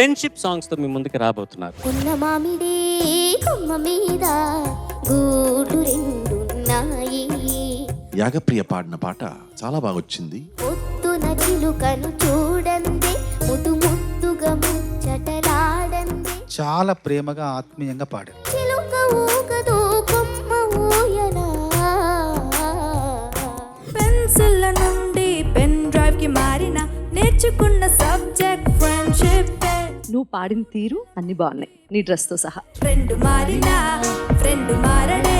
Friendship songs తో మీ ముందుకు రాబోతున్నారు. ఉన్న మామిడి కొమ్మ మీద గూడు రెండున్నాయి. యాగప్రియ పాడిన పాట చాలా బాగా వచ్చింది. పొద్దున చిలుకను చూడండి, ముద్దు ముద్దుగా ముచ్చటలాడండి. చాలా ప్రేమగా ఆత్మీయంగా పాడారు. చిలుక ఊగదు కొమ్మ ఊయలా. పెన్సిల్ నుండి పెన్ డ్రైవ్ కి మారిన నేర్చుకున్న సబ్జెక్ట్ ఫ్రెండ్షిప్. నువ్వు పాడిన తీరు అన్ని బాగున్నాయి, నీ డ్రెస్ తో సహా. ఫ్రెండ్ మారినా ఫ్రెండ్ మారడే,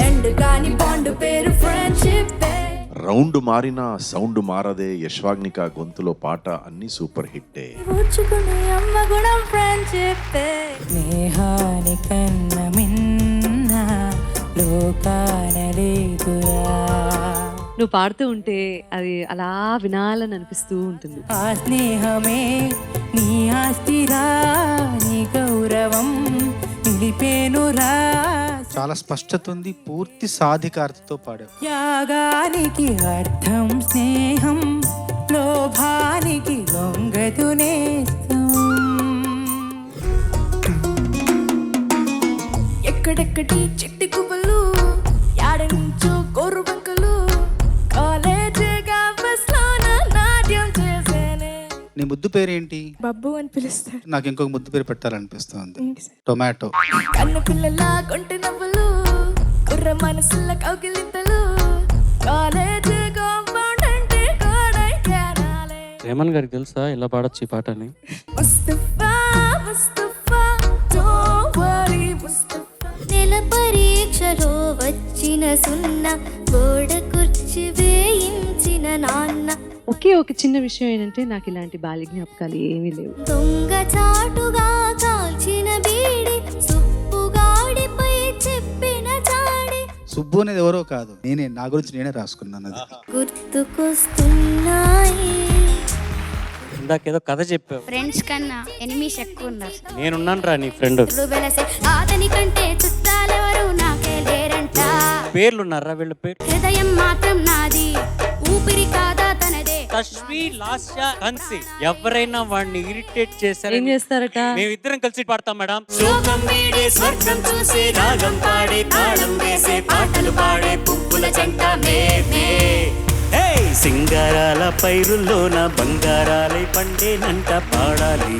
ఎండ్ కాని బాండ్ పేరు ఫ్రెండ్షిప్. రౌండ్ మారినా సౌండ్ మారదే, యశ్వాగ్నిక గొంతులో పాట అన్ని సూపర్ హిట్టే. ఊచుకునే అమ్మ గుణం ఫ్రెండ్షిప్. స్నేహాని కన్న మిన్న లోకాన లేదురా. నువ్వు పాడుతూ ఉంటే అది అలా వినాలని అనిపిస్తూ ఉంటుంది. ఆ స్నేహమే నీ ఆస్తిరా, నీ గౌరవం నిలిపేనురా. చాలా స్పష్టత ఉంది, పూర్తి సాధికారతతో పాడారు. త్యాగానికి అర్థం స్నేహం, లోభానికి లొంగదు నేస్తం. ఎక్కడెక్కడి చిట్టి గువ్వలు, యాడ నుంచో గోరు బంకలు, కాలేజీ క్యాంపస్ లోన నాట్యం చేసేనే. నీ ముద్దు పేరేంటి? బబ్బు అని పిలుస్తారు. నాకు ఇంకొక ముద్దు పేరు పెట్టాలనిపిస్తుంది, టొమాటో. కన్ను పిల్లల కొంటి నవ్వులు, కుర్ర మనసుల కౌగిలింతలు, కాలేజీ కాంపౌండ్ అంటే కోడై కేరాలే. రేమన్ గారికి తెలుసా ఇలా పాడొచ్చు ఈ పాటని? Mustafa Mustafa don't worry Mustafa. నెల పరీక్షలో వచ్చిన సున్న, గోడ కుర్చీ వేయించిన నాన్న. ఒకే ఒక చిన్న విషయం ఏంటంటే నాకు ఇలాంటి బాల్య జ్ఞాపకాలు ఏమీ లేవు. దొంగ చాటుగా కాల్చిన బీడి, సుప్పుగాడిపై చెప్పిన చాడి. సుబ్బు అనేది ఎవరో కాదు, నేనే. నా గురించి నేనే రాసుకున్నాను అది. గుర్తుకొస్తున్నాయి. ఇందాకేదో కథ చెప్పావు. ఫ్రెండ్స్ కన్నా ఎనిమీస్ ఎక్కువ ఉన్నారు. నేనున్నాను రా నీ ఫ్రెండ్. ఆదని కంటే చుట్టాలెవరు నాకే లేరంట. పేర్లున్నారా వీళ్ళ పేరు? హృదయం మాత్రం నాది, ఊపిరి కాదా తనదే. తష్వి, లాస్య, కన్సి ఎవరైనా వాడిని ఇరిటేట్ చేశారు ఏం చేస్తారట? మేమిద్దరం కలిసి పాడతాం మేడం. శోకం వీడే స్వర్గం చూసే, రాగం పాడే, తాళం వేసే, పాటలు పాడే పువ్వుల జంట మేమే. సింగారాల పైరుల్లోన బంగారాలై పండేనంట పాడాలి.